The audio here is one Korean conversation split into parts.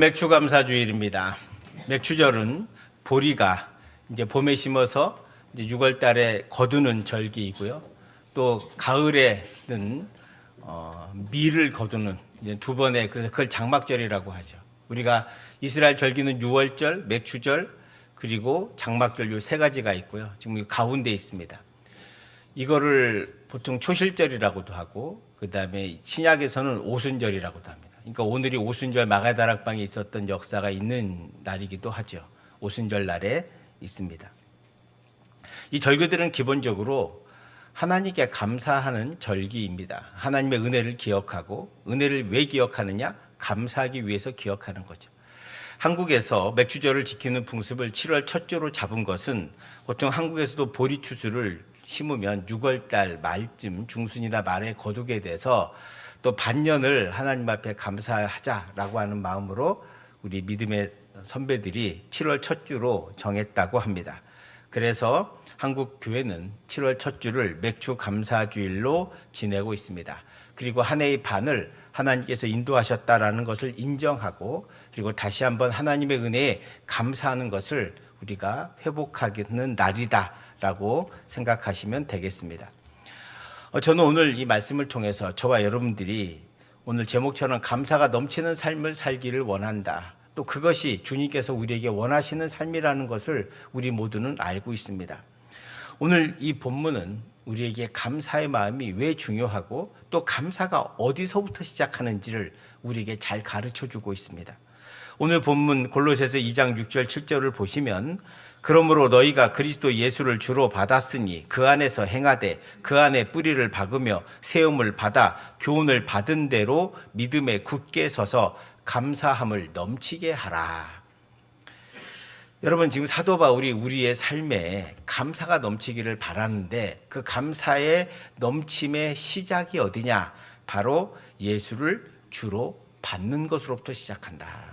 맥추감사주일입니다. 맥추절은 보리가 이제 봄에 심어서 이제 6월 달에 거두는 절기이고요. 또 가을에는 밀을 거두는 이제 두 번의 그걸 장막절이라고 하죠. 우리가 이스라엘 절기는 6월절, 맥추절, 그리고 장막절 요 세 가지가 있고요. 지금 가운데 있습니다. 이거를 보통 초실절이라고도 하고, 그 다음에 신약에서는 오순절이라고도 합니다. 그러니까 오늘이 오순절 마가다락방에 있었던 역사가 있는 날이기도 하죠. 오순절 날에 있습니다. 이 절기들은 기본적으로 하나님께 감사하는 절기입니다. 하나님의 은혜를 기억하고, 은혜를 왜 기억하느냐? 감사하기 위해서 기억하는 거죠. 한국에서 맥추절을 지키는 풍습을 7월 첫 주로 잡은 것은, 보통 한국에서도 보리추수를 심으면 6월 달 말쯤 중순이나 말에 거두게 돼서 또 반년을 하나님 앞에 감사하자라고 하는 마음으로 우리 믿음의 선배들이 7월 첫 주로 정했다고 합니다. 그래서 한국 교회는 7월 첫 주를 맥추 감사주일로 지내고 있습니다. 그리고 한 해의 반을 하나님께서 인도하셨다라는 것을 인정하고, 그리고 다시 한번 하나님의 은혜에 감사하는 것을 우리가 회복하는 날이다라고 생각하시면 되겠습니다. 저는 오늘 이 말씀을 통해서 저와 여러분들이 오늘 제목처럼 감사가 넘치는 삶을 살기를 원한다. 또 그것이 주님께서 우리에게 원하시는 삶이라는 것을 우리 모두는 알고 있습니다. 오늘 이 본문은 우리에게 감사의 마음이 왜 중요하고, 또 감사가 어디서부터 시작하는지를 우리에게 잘 가르쳐 주고 있습니다. 오늘 본문 골로새서 2장 6절 7절을 보시면, 그러므로 너희가 그리스도 예수를 주로 받았으니 그 안에서 행하되 그 안에 뿌리를 박으며 세움을 받아 교훈을 받은 대로 믿음에 굳게 서서 감사함을 넘치게 하라. 여러분, 지금 사도 바울이 우리의 삶에 감사가 넘치기를 바라는데, 그 감사의 넘침의 시작이 어디냐? 바로 예수를 주로 받는 것으로부터 시작한다.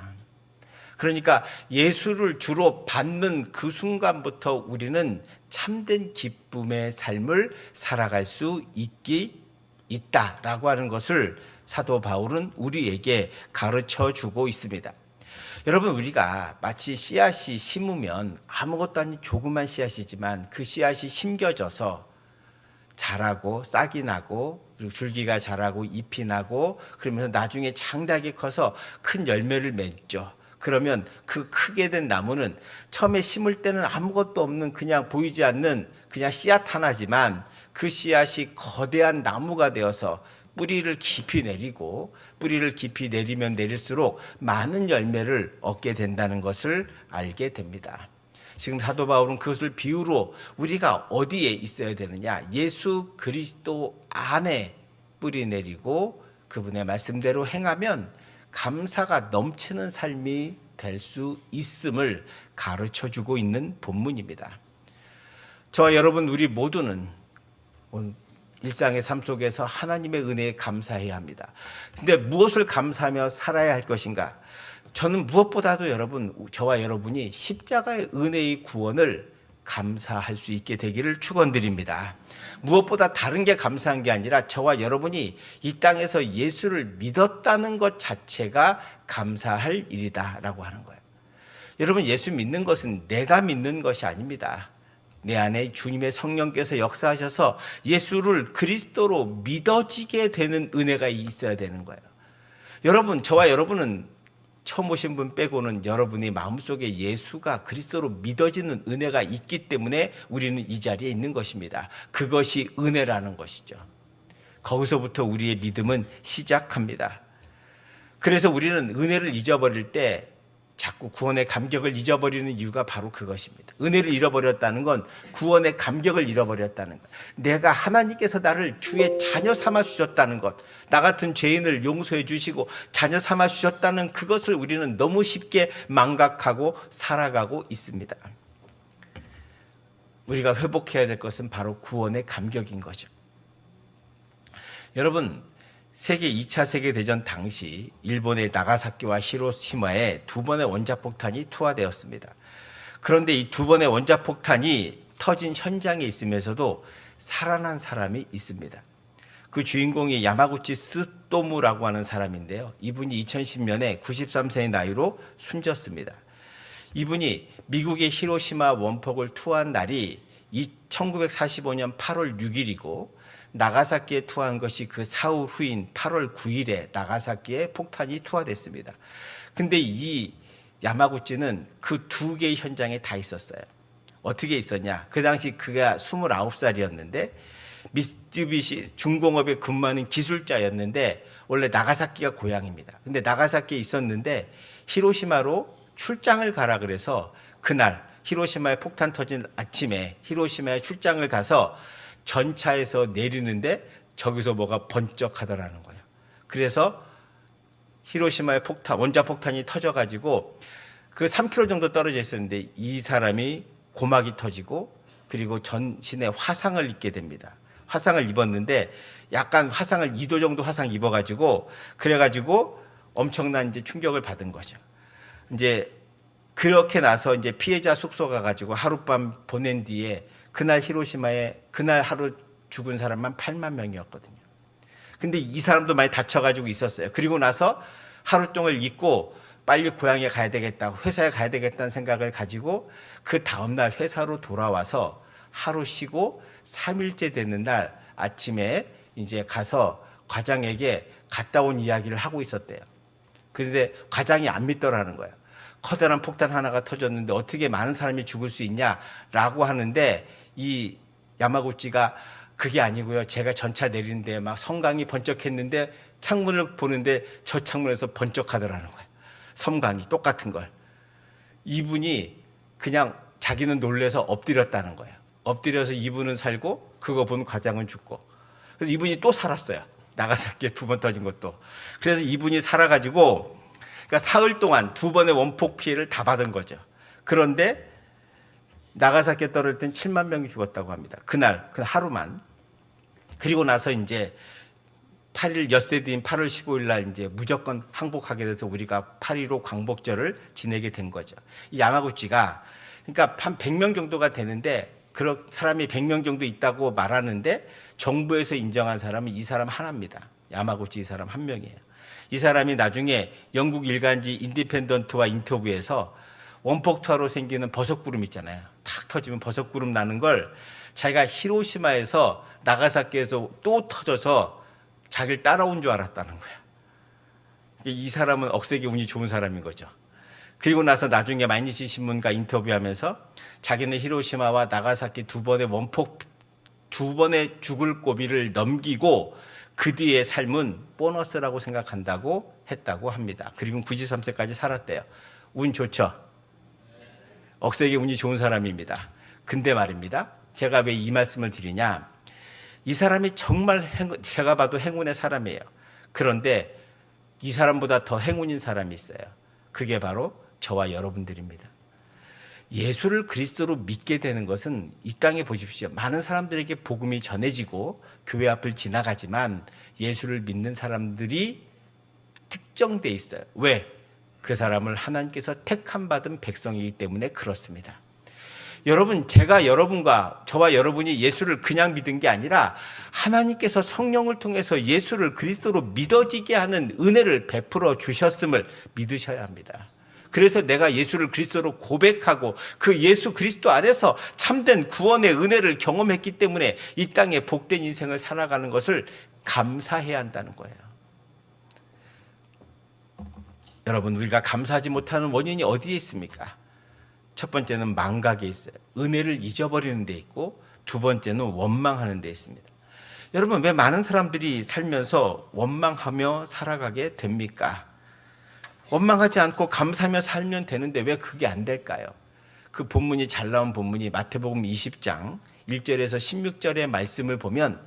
그러니까 예수를 주로 받는 그 순간부터 우리는 참된 기쁨의 삶을 살아갈 수 있다라고 하는 것을 사도 바울은 우리에게 가르쳐 주고 있습니다. 여러분, 우리가 마치 씨앗이 심으면 아무것도 아닌 조그만 씨앗이지만 그 씨앗이 심겨져서 자라고 싹이 나고, 그리고 줄기가 자라고 잎이 나고, 그러면서 나중에 장대하게 커서 큰 열매를 맺죠. 그러면 그 크게 된 나무는 처음에 심을 때는 아무것도 없는, 그냥 보이지 않는 그냥 씨앗 하나지만, 그 씨앗이 거대한 나무가 되어서 뿌리를 깊이 내리고, 뿌리를 깊이 내리면 내릴수록 많은 열매를 얻게 된다는 것을 알게 됩니다. 지금 사도 바울은 그것을 비유로 우리가 어디에 있어야 되느냐? 예수 그리스도 안에 뿌리 내리고 그분의 말씀대로 행하면 감사가 넘치는 삶이 될 수 있음을 가르쳐주고 있는 본문입니다. 저와 여러분, 우리 모두는 일상의 삶 속에서 하나님의 은혜에 감사해야 합니다. 근데 무엇을 감사하며 살아야 할 것인가? 저는 무엇보다도 여러분, 저와 여러분이 십자가의 은혜의 구원을 감사할 수 있게 되기를 축원드립니다. 무엇보다 다른 게 감사한 게 아니라 저와 여러분이 이 땅에서 예수를 믿었다는 것 자체가 감사할 일이다라고 하는 거예요. 여러분, 예수 믿는 것은 내가 믿는 것이 아닙니다. 내 안에 주님의 성령께서 역사하셔서 예수를 그리스도로 믿어지게 되는 은혜가 있어야 되는 거예요. 여러분, 저와 여러분은 처음 오신 분 빼고는 여러분의 마음속에 예수가 그리스도로 믿어지는 은혜가 있기 때문에 우리는 이 자리에 있는 것입니다. 그것이 은혜라는 것이죠. 거기서부터 우리의 믿음은 시작합니다. 그래서 우리는 은혜를 잊어버릴 때 자꾸 구원의 감격을 잊어버리는 이유가 바로 그것입니다. 은혜를 잃어버렸다는 건 구원의 감격을 잃어버렸다는 것. 내가 하나님께서 나를 주의 자녀 삼아 주셨다는 것, 나 같은 죄인을 용서해 주시고 자녀 삼아 주셨다는 그것을 우리는 너무 쉽게 망각하고 살아가고 있습니다. 우리가 회복해야 될 것은 바로 구원의 감격인 거죠. 여러분, 세계 2차 세계대전 당시 일본의 나가사키와 히로시마에 두 번의 원자폭탄이 투하되었습니다. 그런데 이 두 번의 원자폭탄이 터진 현장에 있으면서도 살아난 사람이 있습니다. 그 주인공이 야마구치 스토무라고 하는 사람인데요. 이분이 2010년에 93세의 나이로 숨졌습니다. 이분이 미국의 히로시마 원폭을 투하한 날이 1945년 8월 6일이고 나가사키에 투하한 것이 그 사후 후인 8월 9일에 나가사키에 폭탄이 투하됐습니다. 근데 이 야마구치는 그 두 개의 현장에 다 있었어요. 어떻게 있었냐? 그 당시 그가 29살이었는데 미쓰비시 중공업에 근무하는 기술자였는데 원래 나가사키가 고향입니다. 근데 나가사키에 있었는데 히로시마로 출장을 가라 그래서 그날 히로시마에 폭탄 터진 아침에 히로시마에 출장을 가서 전차에서 내리는데 저기서 뭐가 번쩍하더라는 거예요. 그래서 히로시마에 원자폭탄이 터져가지고 그 3km 정도 떨어져 있었는데 이 사람이 고막이 터지고 그리고 전신에 화상을 입게 됩니다. 화상을 입었는데 약간 화상을 2도 정도 화상 입어가지고 그래가지고 엄청난 이제 충격을 받은 거죠. 이제 그렇게 나서 이제 피해자 숙소 가가지고 하룻밤 보낸 뒤에 그날 히로시마에 그날 하루 죽은 사람만 8만 명이었거든요. 근데 이 사람도 많이 다쳐가지고 있었어요. 그리고 나서 하루 종일 있고 빨리 고향에 가야 되겠다고 회사에 가야 되겠다는 생각을 가지고 그 다음날 회사로 돌아와서 하루 쉬고 3일째 되는 날 아침에 이제 가서 과장에게 갔다 온 이야기를 하고 있었대요. 그런데 과장이 안 믿더라는 거예요. 커다란 폭탄 하나가 터졌는데 어떻게 많은 사람이 죽을 수 있냐라고 하는데 이 야마구치가 그게 아니고요. 제가 전차 내리는데 막 섬광이 번쩍했는데 창문을 보는데 저 창문에서 번쩍하더라는 거예요. 섬광이 똑같은 걸. 이분이 그냥 자기는 놀래서 엎드렸다는 거예요. 엎드려서 이분은 살고 그거 본 과장은 죽고. 그래서 이분이 또 살았어요. 나가사키에 2번 터진 것도. 그래서 이분이 살아가지고 그러니까 사흘 동안 2번의 원폭 피해를 다 받은 거죠. 그런데 나가사키에 떨어질 땐 7만 명이 죽었다고 합니다. 그날, 그 하루만. 그리고 나서 이제 8일 엿새 뒤인 8월 15일 날 이제 무조건 항복하게 돼서 우리가 8.15 광복절을 지내게 된 거죠. 이 야마구치가 그러니까 한 100명 정도가 되는데 그런 사람이 100명 정도 있다고 말하는데 정부에서 인정한 사람은 이 사람 하나입니다. 야마구치 이 사람 한 명이에요. 이 사람이 나중에 영국 일간지 인디펜던트와 인터뷰에서 원폭 투하로 생기는 버섯구름 있잖아요. 탁 터지면 버섯구름 나는 걸 자기가 히로시마에서 나가사키에서 또 터져서 자기를 따라온 줄 알았다는 거야. 이 사람은 억세게 운이 좋은 사람인 거죠. 그리고 나서 나중에 마이니치 신문과 인터뷰하면서 자기는 히로시마와 나가사키 2번의 원폭 2번의 죽을 고비를 넘기고 그 뒤의 삶은 보너스라고 생각한다고 했다고 합니다. 그리고 93세까지 살았대요. 운 좋죠? 억세게 운이 좋은 사람입니다. 근데 말입니다. 제가 왜 이 말씀을 드리냐? 이 사람이 정말 제가 봐도 행운의 사람이에요. 그런데 이 사람보다 더 행운인 사람이 있어요. 그게 바로 저와 여러분들입니다. 예수를 그리스도로 믿게 되는 것은 이 땅에 보십시오. 많은 사람들에게 복음이 전해지고 교회 앞을 지나가지만 예수를 믿는 사람들이 특정돼 있어요. 왜? 그 사람을 하나님께서 택함 받은 백성이기 때문에 그렇습니다. 여러분, 제가 여러분과 저와 여러분이 예수를 그냥 믿은 게 아니라 하나님께서 성령을 통해서 예수를 그리스도로 믿어지게 하는 은혜를 베풀어 주셨음을 믿으셔야 합니다. 그래서 내가 예수를 그리스도로 고백하고 그 예수 그리스도 안에서 참된 구원의 은혜를 경험했기 때문에 이 땅에 복된 인생을 살아가는 것을 감사해야 한다는 거예요. 여러분, 우리가 감사하지 못하는 원인이 어디에 있습니까? 첫 번째는 망각에 있어요. 은혜를 잊어버리는 데 있고, 두 번째는 원망하는 데 있습니다. 여러분, 왜 많은 사람들이 살면서 원망하며 살아가게 됩니까? 원망하지 않고 감사하며 살면 되는데 왜 그게 안 될까요? 그 본문이 잘 나온 본문이 마태복음 20장 1절에서 16절의 말씀을 보면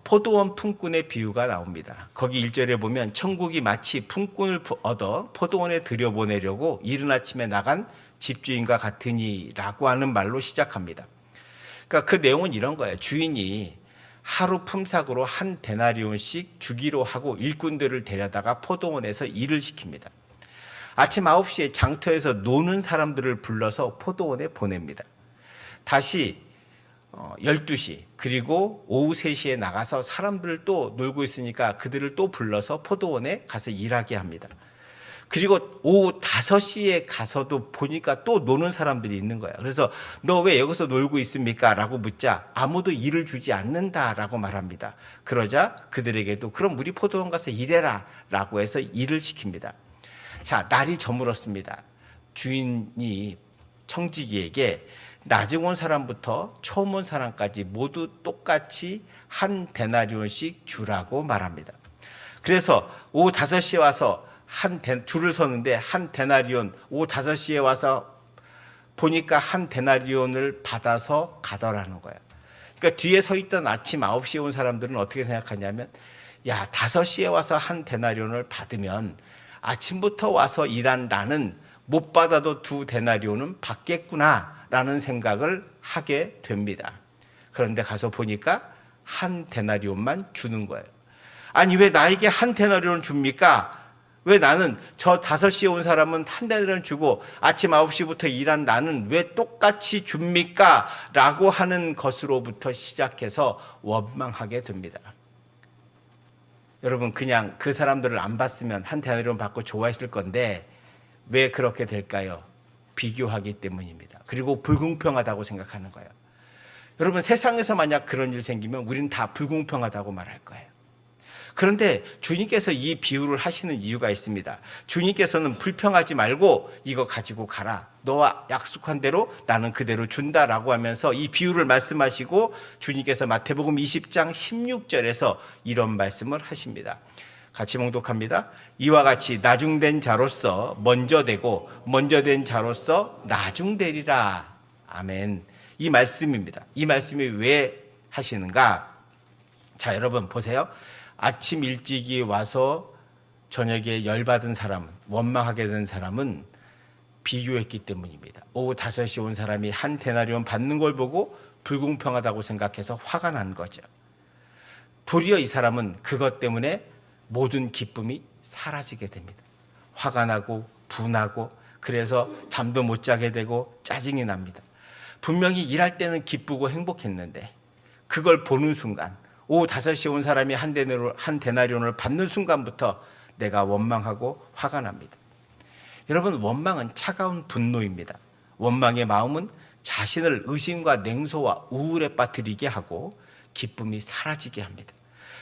포도원 품꾼의 비유가 나옵니다. 거기 1절에 보면 천국이 마치 품꾼을 얻어 포도원에 들여보내려고 이른 아침에 나간 집주인과 같으니라고 하는 말로 시작합니다. 그러니까 그 내용은 이런 거예요. 주인이 하루 품삯으로 한 데나리온씩 주기로 하고 일꾼들을 데려다가 포도원에서 일을 시킵니다. 아침 9시에 장터에서 노는 사람들을 불러서 포도원에 보냅니다. 다시 12시 그리고 오후 3시에 나가서 사람들 또 놀고 있으니까 그들을 또 불러서 포도원에 가서 일하게 합니다. 그리고 오후 5시에 가서도 보니까 또 노는 사람들이 있는 거예요. 그래서 너 왜 여기서 놀고 있습니까? 라고 묻자 아무도 일을 주지 않는다라고 말합니다. 그러자 그들에게도 그럼 우리 포도원 가서 일해라 라고 해서 일을 시킵니다. 자, 날이 저물었습니다. 주인이 청지기에게 나중 온 사람부터 처음 온 사람까지 모두 똑같이 한 데나리온씩 주라고 말합니다. 그래서 오후 5시에 와서 줄을 서는데 한 데나리온, 오후 5시에 와서 보니까 한 데나리온을 받아서 가더라는 거예요. 그러니까 뒤에 서 있던 아침 9시에 온 사람들은 어떻게 생각하냐면, 야, 5시에 와서 한 데나리온을 받으면 아침부터 와서 일한 나는 못 받아도 2데나리온은 받겠구나라는 생각을 하게 됩니다. 그런데 가서 보니까 한 데나리온만 주는 거예요. 아니, 왜 나에게 한 데나리온 줍니까? 왜 나는 저 5시에 온 사람은 한 데나리온 주고 아침 9시부터 일한 나는 왜 똑같이 줍니까? 라고 하는 것으로부터 시작해서 원망하게 됩니다. 여러분, 그냥 그 사람들을 안 봤으면 한 데나리온 받고 좋아했을 건데 왜 그렇게 될까요? 비교하기 때문입니다. 그리고 불공평하다고 생각하는 거예요. 여러분, 세상에서 만약 그런 일 생기면 우리는 다 불공평하다고 말할 거예요. 그런데 주님께서 이 비유를 하시는 이유가 있습니다. 주님께서는 불평하지 말고 이거 가지고 가라. 너와 약속한 대로 나는 그대로 준다라고 하면서 이 비유를 말씀하시고 주님께서 마태복음 20장 16절에서 이런 말씀을 하십니다. 같이 봉독합니다. 이와 같이 나중된 자로서 먼저 되고 먼저 된 자로서 나중되리라. 아멘. 이 말씀입니다. 이 말씀이 왜 하시는가? 자, 여러분 보세요. 아침 일찍이 와서 저녁에 열받은 사람은, 원망하게 된 사람은 비교했기 때문입니다. 오후 5시 온 사람이 한 데나리온 받는 걸 보고 불공평하다고 생각해서 화가 난 거죠. 도리어 이 사람은 그것 때문에 모든 기쁨이 사라지게 됩니다. 화가 나고 분하고 그래서 잠도 못 자게 되고 짜증이 납니다. 분명히 일할 때는 기쁘고 행복했는데 그걸 보는 순간, 오후 5시에 온 사람이 한 데나리온을 받는 순간부터 내가 원망하고 화가 납니다. 여러분, 원망은 차가운 분노입니다. 원망의 마음은 자신을 의심과 냉소와 우울에 빠뜨리게 하고 기쁨이 사라지게 합니다.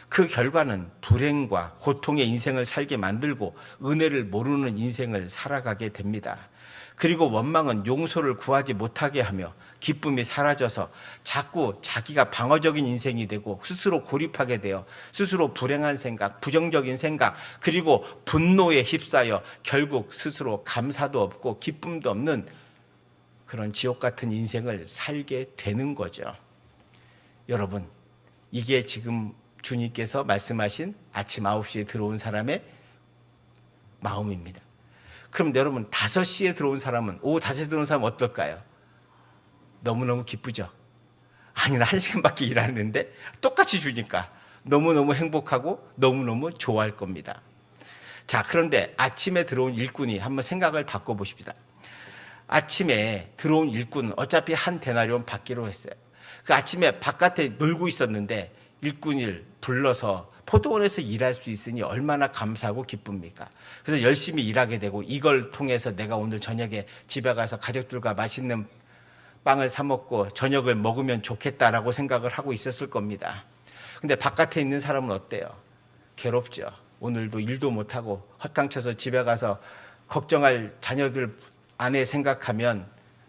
그 결과는 불행과 고통의 인생을 살게 만들고 은혜를 모르는 인생을 살아가게 됩니다. 그리고 원망은 용서를 구하지 못하게 하며 기쁨이 사라져서 자꾸 자기가 방어적인 인생이 되고 스스로 고립하게 되어 스스로 불행한 생각, 부정적인 생각, 그리고 분노에 휩싸여 결국 스스로 감사도 없고 기쁨도 없는 그런 지옥 같은 인생을 살게 되는 거죠. 여러분, 이게 지금 주님께서 말씀하신 아침 9시에 들어온 사람의 마음입니다. 그럼 여러분, 5시에 들어온 사람은, 오후 5시에 들어온 사람은 어떨까요? 너무너무 기쁘죠? 아니, 나 1시간밖에 일하는데 똑같이 주니까 너무너무 행복하고 너무너무 좋아할 겁니다. 자, 그런데 아침에 들어온 일꾼이 한번 생각을 바꿔보십시다. 아침에 들어온 일꾼은 어차피 한 데나리온 받기로 했어요. 그 아침에 바깥에 놀고 있었는데 일꾼을 불러서 포도원에서 일할 수 있으니 얼마나 감사하고 기쁩니까? 그래서 열심히 일하게 되고 이걸 통해서 내가 오늘 저녁에 집에 가서 가족들과 맛있는 빵을 사 먹고 저녁을 먹으면 좋겠다라고 생각을 하고 있었을 겁니다. 근데 바깥에 있는 사람은 어때요? 괴롭죠. 오늘도 일도 못하고 허탕쳐서 집에 가서 걱정할 자녀들 아내 생각하면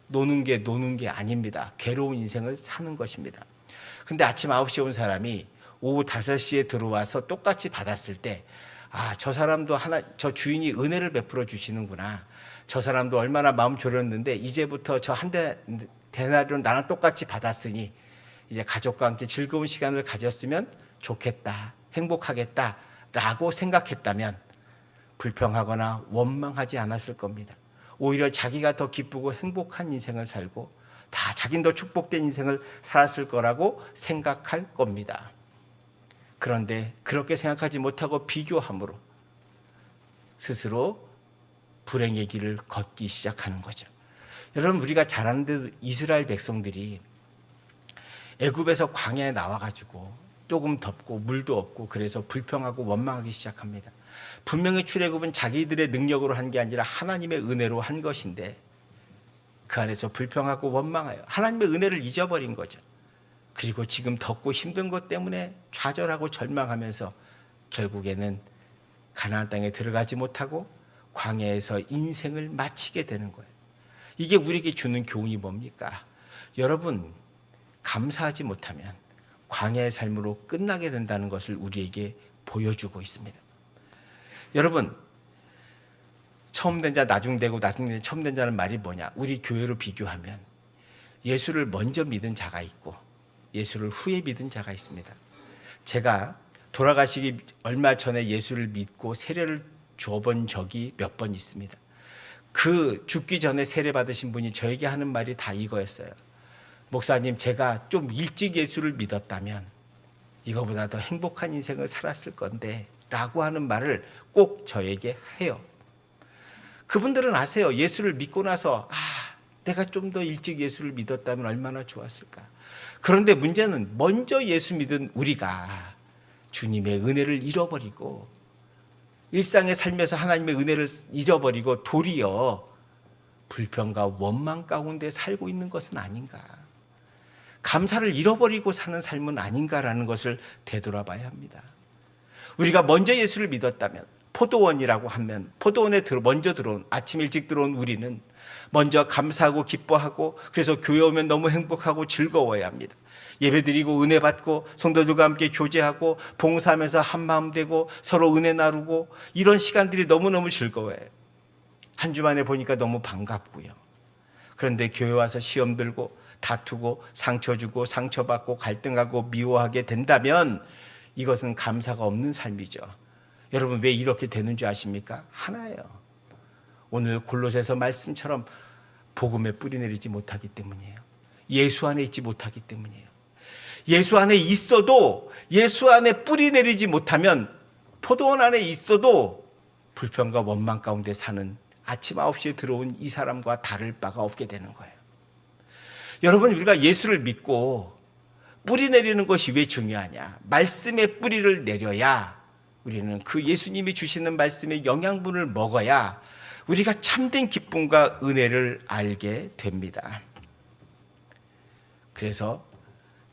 노는 게 아닙니다. 괴로운 인생을 사는 것입니다. 근데 아침 9시에 온 사람이 오후 5시에 들어와서 똑같이 받았을 때, 아, 저 사람도 저 주인이 은혜를 베풀어 주시는구나. 저 사람도 얼마나 마음 졸였는데 이제부터 저 한 데나리온 나랑 똑같이 받았으니 이제 가족과 함께 즐거운 시간을 가졌으면 좋겠다, 행복하겠다라고 생각했다면 불평하거나 원망하지 않았을 겁니다. 오히려 자기가 더 기쁘고 행복한 인생을 살고 다 자기는 더 축복된 인생을 살았을 거라고 생각할 겁니다. 그런데 그렇게 생각하지 못하고 비교함으로 스스로 불행의 길을 걷기 시작하는 거죠. 여러분, 우리가 잘 아는 대로 이스라엘 백성들이 애굽에서 광야에 나와가지고 조금 덥고 물도 없고 그래서 불평하고 원망하기 시작합니다. 분명히 출애굽은 자기들의 능력으로 한 게 아니라 하나님의 은혜로 한 것인데 그 안에서 불평하고 원망해요. 하나님의 은혜를 잊어버린 거죠. 그리고 지금 덥고 힘든 것 때문에 좌절하고 절망하면서 결국에는 가나안 땅에 들어가지 못하고 광야에서 인생을 마치게 되는 거예요. 이게 우리에게 주는 교훈이 뭡니까? 여러분, 감사하지 못하면 광야의 삶으로 끝나게 된다는 것을 우리에게 보여주고 있습니다. 여러분, 처음 된 자 나중 되고 나중 된 처음 된 자는 말이 뭐냐? 우리 교회로 비교하면 예수를 먼저 믿은 자가 있고 예수를 후에 믿은 자가 있습니다. 제가 돌아가시기 얼마 전에 예수를 믿고 세례를 줘본 적이 몇 번 있습니다. 그 죽기 전에 세례 받으신 분이 저에게 하는 말이 다 이거였어요. 목사님, 제가 좀 일찍 예수를 믿었다면 이거보다 더 행복한 인생을 살았을 건데 라고 하는 말을 꼭 저에게 해요. 그분들은 아세요. 예수를 믿고 나서 내가 좀 더 일찍 예수를 믿었다면 얼마나 좋았을까. 그런데 문제는 먼저 예수 믿은 우리가 주님의 은혜를 잃어버리고 일상의 삶에서 하나님의 은혜를 잃어버리고 도리어 불평과 원망 가운데 살고 있는 것은 아닌가. 감사를 잃어버리고 사는 삶은 아닌가라는 것을 되돌아봐야 합니다. 우리가 먼저 예수를 믿었다면 포도원이라고 하면 포도원에 먼저 들어온 아침 일찍 들어온 우리는 먼저 감사하고 기뻐하고 그래서 교회 오면 너무 행복하고 즐거워야 합니다. 예배드리고 은혜 받고 성도들과 함께 교제하고 봉사하면서 한마음 되고 서로 은혜 나누고 이런 시간들이 너무너무 즐거워요. 한 주만에 보니까 너무 반갑고요. 그런데 교회 와서 시험 들고 다투고 상처 주고 상처받고 갈등하고 미워하게 된다면 이것은 감사가 없는 삶이죠. 여러분, 왜 이렇게 되는 줄 아십니까? 하나예요. 오늘 골로새서 말씀처럼 복음에 뿌리 내리지 못하기 때문이에요. 예수 안에 있지 못하기 때문이에요. 예수 안에 있어도 예수 안에 뿌리 내리지 못하면 포도원 안에 있어도 불평과 원망 가운데 사는 아침 9시에 들어온 이 사람과 다를 바가 없게 되는 거예요. 여러분, 우리가 예수를 믿고 뿌리 내리는 것이 왜 중요하냐? 말씀의 뿌리를 내려야 우리는 그 예수님이 주시는 말씀의 영양분을 먹어야 우리가 참된 기쁨과 은혜를 알게 됩니다. 그래서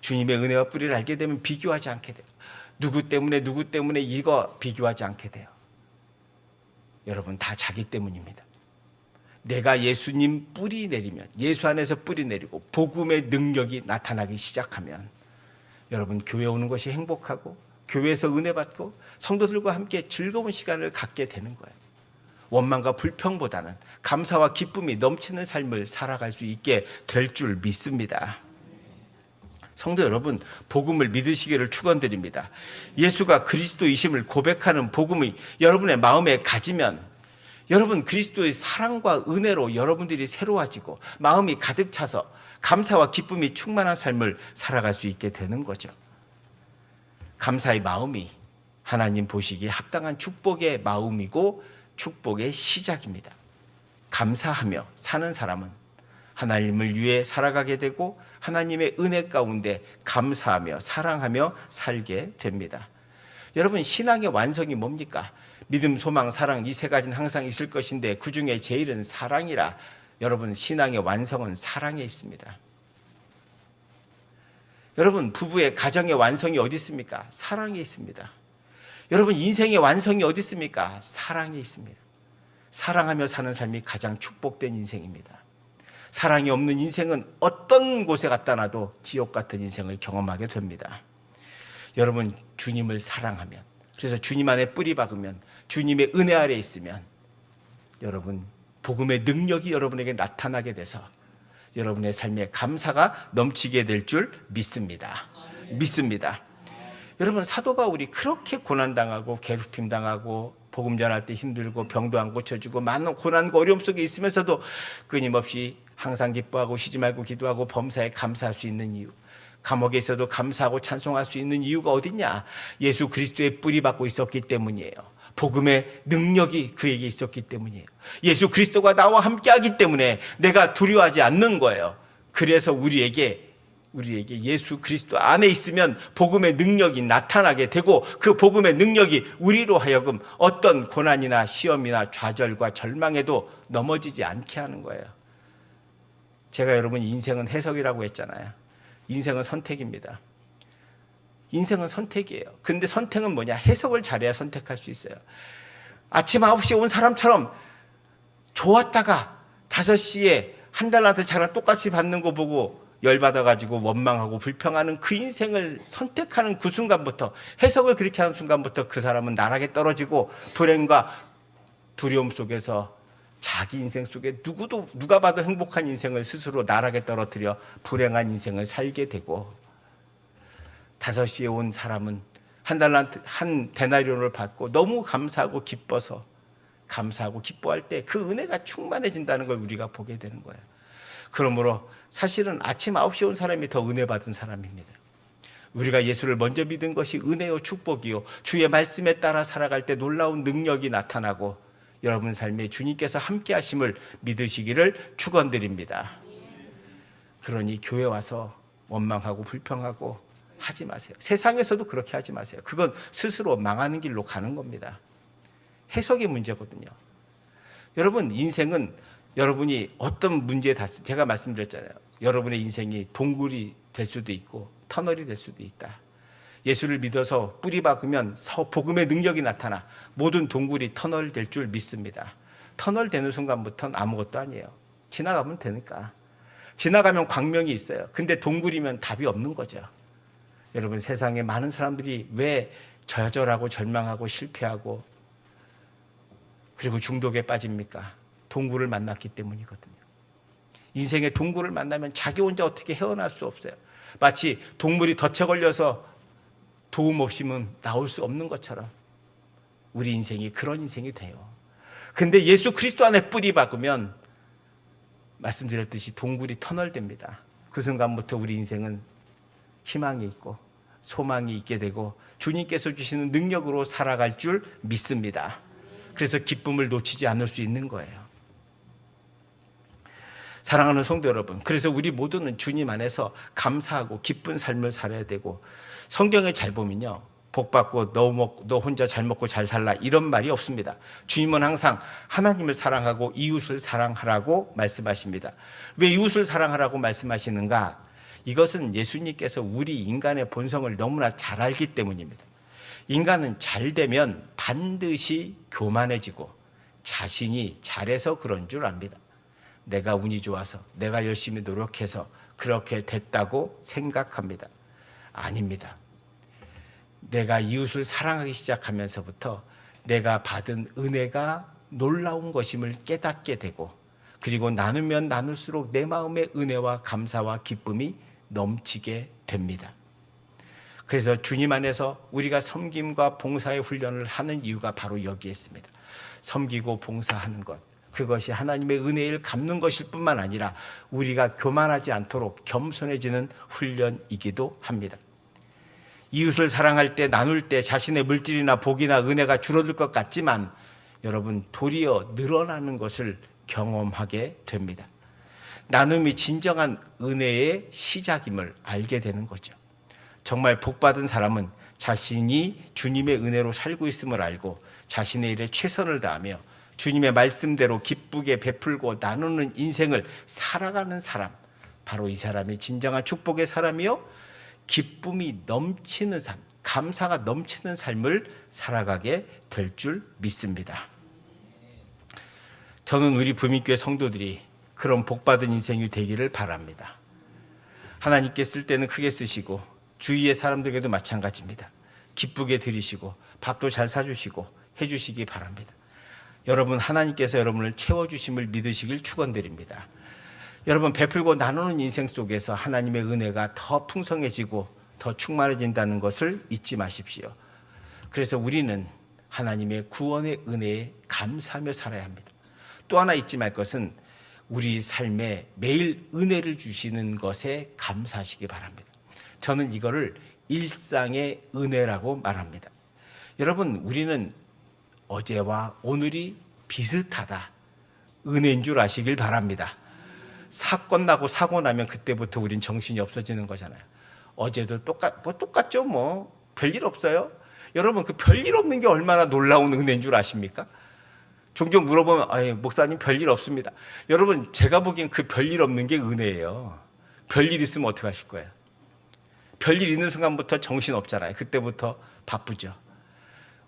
주님의 은혜와 뿌리를 알게 되면 비교하지 않게 돼요. 누구 때문에 이거 비교하지 않게 돼요. 여러분, 다 자기 때문입니다. 내가 예수님 뿌리 내리면, 예수 안에서 뿌리 내리고 복음의 능력이 나타나기 시작하면 여러분, 교회 오는 것이 행복하고 교회에서 은혜 받고 성도들과 함께 즐거운 시간을 갖게 되는 거예요. 원망과 불평보다는 감사와 기쁨이 넘치는 삶을 살아갈 수 있게 될 줄 믿습니다. 성도 여러분, 복음을 믿으시기를 축원드립니다. 예수가 그리스도이심을 고백하는 복음이 여러분의 마음에 가지면 여러분, 그리스도의 사랑과 은혜로 여러분들이 새로워지고 마음이 가득 차서 감사와 기쁨이 충만한 삶을 살아갈 수 있게 되는 거죠. 감사의 마음이 하나님 보시기에 합당한 축복의 마음이고 축복의 시작입니다. 감사하며 사는 사람은 하나님을 위해 살아가게 되고 하나님의 은혜 가운데 감사하며 사랑하며 살게 됩니다. 여러분, 신앙의 완성이 뭡니까? 믿음, 소망, 사랑, 이 세 가지는 항상 있을 것인데 그 중에 제일은 사랑이라. 여러분, 신앙의 완성은 사랑에 있습니다. 여러분, 부부의 가정의 완성이 어디 있습니까? 사랑에 있습니다. 여러분, 인생의 완성이 어디 있습니까? 사랑에 있습니다. 사랑하며 사는 삶이 가장 축복된 인생입니다. 사랑이 없는 인생은 어떤 곳에 갖다 놔도 지옥 같은 인생을 경험하게 됩니다. 여러분, 주님을 사랑하면, 그래서 주님 안에 뿌리 박으면, 주님의 은혜 아래 있으면 여러분, 복음의 능력이 여러분에게 나타나게 돼서 여러분의 삶에 감사가 넘치게 될 줄 믿습니다. 믿습니다. 여러분, 사도 바울이 그렇게 고난당하고 괴롭힘 당하고 복음 전할 때 힘들고 병도 안 고쳐주고 많은 고난과 어려움 속에 있으면서도 끊임없이 항상 기뻐하고 쉬지 말고 기도하고 범사에 감사할 수 있는 이유, 감옥에 있어도 감사하고 찬송할 수 있는 이유가 어딨냐? 예수 그리스도의 뿌리 받고 있었기 때문이에요. 복음의 능력이 그에게 있었기 때문이에요. 예수 그리스도가 나와 함께하기 때문에 내가 두려워하지 않는 거예요. 그래서 우리에게 우리에게 예수 그리스도 안에 있으면 복음의 능력이 나타나게 되고 그 복음의 능력이 우리로 하여금 어떤 고난이나 시험이나 좌절과 절망에도 넘어지지 않게 하는 거예요. 제가 여러분 인생은 해석이라고 했잖아요. 인생은 선택입니다. 인생은 선택이에요. 근데 선택은 뭐냐? 해석을 잘해야 선택할 수 있어요. 아침 9시에 온 사람처럼 좋았다가 5시에 한 달한테 차랑 똑같이 받는 거 보고 열받아가지고 원망하고 불평하는 그 인생을 선택하는 그 순간부터, 해석을 그렇게 하는 순간부터 그 사람은 나락에 떨어지고 불행과 두려움 속에서 자기 인생 속에 누가 봐도 행복한 인생을 스스로 나락에 떨어뜨려 불행한 인생을 살게 되고, 5시에 온 사람은 한 데나리온을 받고 너무 감사하고 기뻐서 감사하고 기뻐할 때 그 은혜가 충만해진다는 걸 우리가 보게 되는 거예요. 그러므로 사실은 아침 9시에 온 사람이 더 은혜 받은 사람입니다. 우리가 예수를 먼저 믿은 것이 은혜요 축복이요, 주의 말씀에 따라 살아갈 때 놀라운 능력이 나타나고 여러분 삶에 주님께서 함께 하심을 믿으시기를 축원드립니다. 그러니 교회 와서 원망하고 불평하고 하지 마세요. 세상에서도 그렇게 하지 마세요. 그건 스스로 망하는 길로 가는 겁니다. 해석의 문제거든요. 여러분 인생은 여러분이 어떤 문제에 제가 말씀드렸잖아요. 여러분의 인생이 동굴이 될 수도 있고 터널이 될 수도 있다. 예수를 믿어서 뿌리 박으면 복음의 능력이 나타나 모든 동굴이 터널 될 줄 믿습니다. 터널 되는 순간부터는 아무것도 아니에요. 지나가면 되니까. 지나가면 광명이 있어요. 근데 동굴이면 답이 없는 거죠. 여러분 세상에 많은 사람들이 왜 좌절하고 절망하고 실패하고 그리고 중독에 빠집니까? 동굴을 만났기 때문이거든요. 인생의 동굴을 만나면 자기 혼자 어떻게 헤어날 수 없어요. 마치 동물이 덫에 걸려서 도움 없이는 나올 수 없는 것처럼 우리 인생이 그런 인생이 돼요. 근데 예수 그리스도 안에 뿌리 박으면 말씀드렸듯이 동굴이 터널됩니다. 그 순간부터 우리 인생은 희망이 있고 소망이 있게 되고 주님께서 주시는 능력으로 살아갈 줄 믿습니다. 그래서 기쁨을 놓치지 않을 수 있는 거예요. 사랑하는 성도 여러분, 그래서 우리 모두는 주님 안에서 감사하고 기쁜 삶을 살아야 되고, 성경에 잘 보면요, 복 받고 너 혼자 잘 먹고 잘 살라 이런 말이 없습니다. 주님은 항상 하나님을 사랑하고 이웃을 사랑하라고 말씀하십니다. 왜 이웃을 사랑하라고 말씀하시는가? 이것은 예수님께서 우리 인간의 본성을 너무나 잘 알기 때문입니다. 인간은 잘 되면 반드시 교만해지고 자신이 잘해서 그런 줄 압니다. 내가 운이 좋아서 내가 열심히 노력해서 그렇게 됐다고 생각합니다. 아닙니다. 내가 이웃을 사랑하기 시작하면서부터 내가 받은 은혜가 놀라운 것임을 깨닫게 되고, 그리고 나누면 나눌수록 내 마음의 은혜와 감사와 기쁨이 넘치게 됩니다. 그래서 주님 안에서 우리가 섬김과 봉사의 훈련을 하는 이유가 바로 여기에 있습니다. 섬기고 봉사하는 것, 그것이 하나님의 은혜를 갚는 것일 뿐만 아니라 우리가 교만하지 않도록 겸손해지는 훈련이기도 합니다. 이웃을 사랑할 때, 나눌 때 자신의 물질이나 복이나 은혜가 줄어들 것 같지만 여러분 도리어 늘어나는 것을 경험하게 됩니다. 나눔이 진정한 은혜의 시작임을 알게 되는 거죠. 정말 복받은 사람은 자신이 주님의 은혜로 살고 있음을 알고 자신의 일에 최선을 다하며 주님의 말씀대로 기쁘게 베풀고 나누는 인생을 살아가는 사람, 바로 이 사람이 진정한 축복의 사람이요, 기쁨이 넘치는 삶, 감사가 넘치는 삶을 살아가게 될 줄 믿습니다. 저는 우리 부민교회 성도들이 그런 복받은 인생이 되기를 바랍니다. 하나님께 쓸 때는 크게 쓰시고 주위의 사람들에게도 마찬가지입니다. 기쁘게 드리시고 밥도 잘 사주시고 해주시기 바랍니다. 여러분 하나님께서 여러분을 채워주심을 믿으시길 축원드립니다. 여러분 베풀고 나누는 인생 속에서 하나님의 은혜가 더 풍성해지고 더 충만해진다는 것을 잊지 마십시오. 그래서 우리는 하나님의 구원의 은혜에 감사하며 살아야 합니다. 또 하나 잊지 말 것은 우리 삶에 매일 은혜를 주시는 것에 감사하시기 바랍니다. 저는 이거를 일상의 은혜라고 말합니다. 여러분 우리는 어제와 오늘이 비슷하다, 은혜인 줄 아시길 바랍니다. 사건 나고 사고 나면 그때부터 우린 정신이 없어지는 거잖아요. 어제도 똑같죠. 뭐 별일 없어요. 여러분, 그 별일 없는 게 얼마나 놀라운 은혜인 줄 아십니까? 종종 물어보면 목사님 별일 없습니다. 여러분, 제가 보기엔 그 별일 없는 게 은혜예요. 별일 있으면 어떻게 하실 거예요? 별일 있는 순간부터 정신 없잖아요. 그때부터 바쁘죠.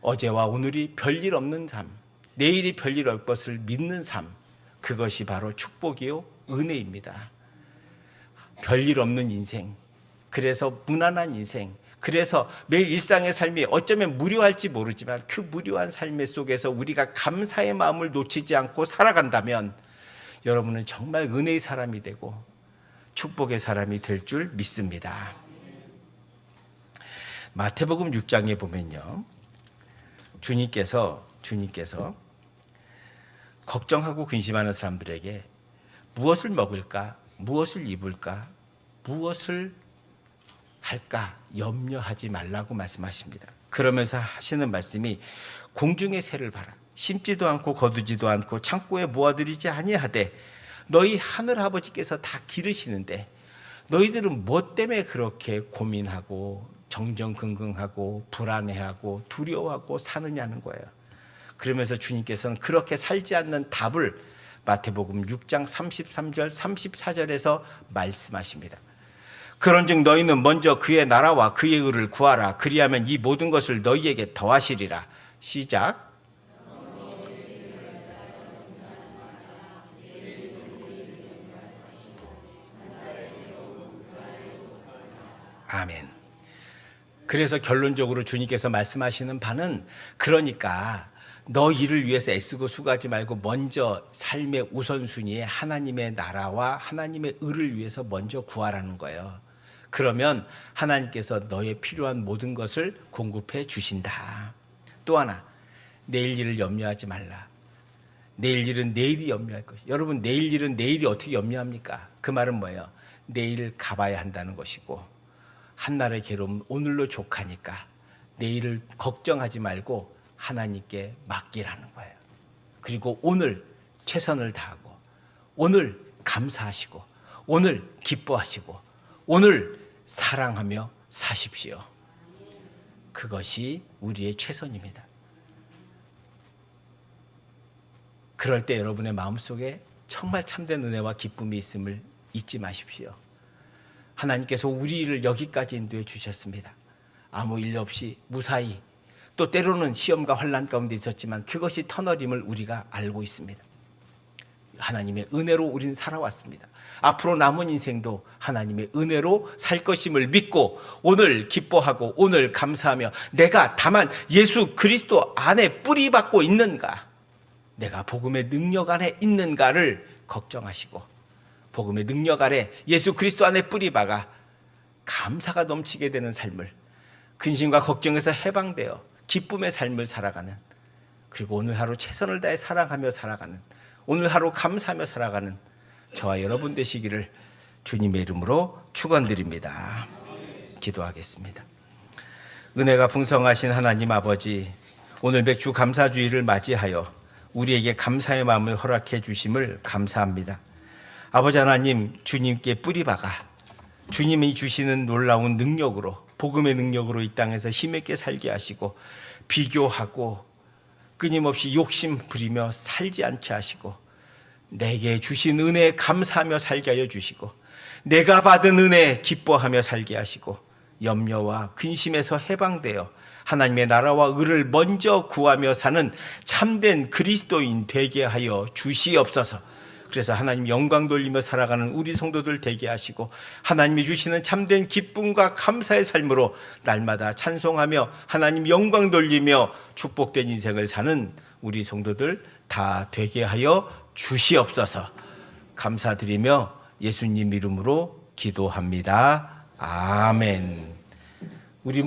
어제와 오늘이 별일 없는 삶, 내일이 별일 없을 것을 믿는 삶, 그것이 바로 축복이요 은혜입니다. 별일 없는 인생, 그래서 무난한 인생, 그래서 매일 일상의 삶이 어쩌면 무료할지 모르지만 그 무료한 삶의 속에서 우리가 감사의 마음을 놓치지 않고 살아간다면 여러분은 정말 은혜의 사람이 되고 축복의 사람이 될 줄 믿습니다. 마태복음 6장에 보면요, 주님께서 걱정하고 근심하는 사람들에게 무엇을 먹을까, 무엇을 입을까, 무엇을 할까 염려하지 말라고 말씀하십니다. 그러면서 하시는 말씀이 공중의 새를 봐라. 심지도 않고 거두지도 않고 창고에 모아들이지 아니하되 너희 하늘 아버지께서 다 기르시는데 너희들은 뭐 때문에 그렇게 고민하고 정정긍긍하고 불안해하고 두려워하고 사느냐는 거예요. 그러면서 주님께서는 그렇게 살지 않는 답을 마태복음 6장 33절 34절에서 말씀하십니다. 그런즉 너희는 먼저 그의 나라와 그의 의를 구하라. 그리하면 이 모든 것을 너희에게 더하시리라. 시작. 아멘. 그래서 결론적으로 주님께서 말씀하시는 바는, 그러니까 너 일을 위해서 애쓰고 수고하지 말고 먼저 삶의 우선순위에 하나님의 나라와 하나님의 의를 위해서 먼저 구하라는 거예요. 그러면 하나님께서 너의 필요한 모든 것을 공급해 주신다. 또 하나, 내일 일을 염려하지 말라. 내일 일은 내일이 염려할 것이죠. 여러분, 내일 일은 내일이 어떻게 염려합니까? 그 말은 뭐예요? 내일 가봐야 한다는 것이고, 한날의 괴로움 오늘로 족하니까 내일을 걱정하지 말고 하나님께 맡기라는 거예요. 그리고 오늘 최선을 다하고, 오늘 감사하시고, 오늘 기뻐하시고, 오늘 사랑하며 사십시오. 그것이 우리의 최선입니다. 그럴 때 여러분의 마음속에 정말 참된 은혜와 기쁨이 있음을 잊지 마십시오. 하나님께서 우리를 여기까지 인도해 주셨습니다. 아무 일 없이 무사히, 또 때로는 시험과 환난 가운데 있었지만 그것이 터널임을 우리가 알고 있습니다. 하나님의 은혜로 우리는 살아왔습니다. 앞으로 남은 인생도 하나님의 은혜로 살 것임을 믿고 오늘 기뻐하고 오늘 감사하며, 내가 다만 예수 그리스도 안에 뿌리 박고 있는가, 내가 복음의 능력 안에 있는가를 걱정하시고, 복음의 능력 아래 예수 그리스도 안에 뿌리 박아 감사가 넘치게 되는 삶을, 근심과 걱정에서 해방되어 기쁨의 삶을 살아가는, 그리고 오늘 하루 최선을 다해 사랑하며 살아가는, 오늘 하루 감사하며 살아가는 저와 여러분 되시기를 주님의 이름으로 축원드립니다. 기도하겠습니다. 은혜가 풍성하신 하나님 아버지, 오늘 맥주 감사주의를 맞이하여 우리에게 감사의 마음을 허락해 주심을 감사합니다. 아버지 하나님, 주님께 뿌리박아 주님이 주시는 놀라운 능력으로, 복음의 능력으로 이 땅에서 힘있게 살게 하시고, 비교하고 끊임없이 욕심 부리며 살지 않게 하시고, 내게 주신 은혜에 감사하며 살게 하여 주시고, 내가 받은 은혜에 기뻐하며 살게 하시고, 염려와 근심에서 해방되어 하나님의 나라와 의를 먼저 구하며 사는 참된 그리스도인 되게 하여 주시옵소서. 그래서 하나님 영광 돌리며 살아가는 우리 성도들 되게 하시고, 하나님이 주시는 참된 기쁨과 감사의 삶으로 날마다 찬송하며 하나님 영광 돌리며 축복된 인생을 사는 우리 성도들 다 되게 하여 주시옵소서. 감사드리며 예수님 이름으로 기도합니다. 아멘. 우리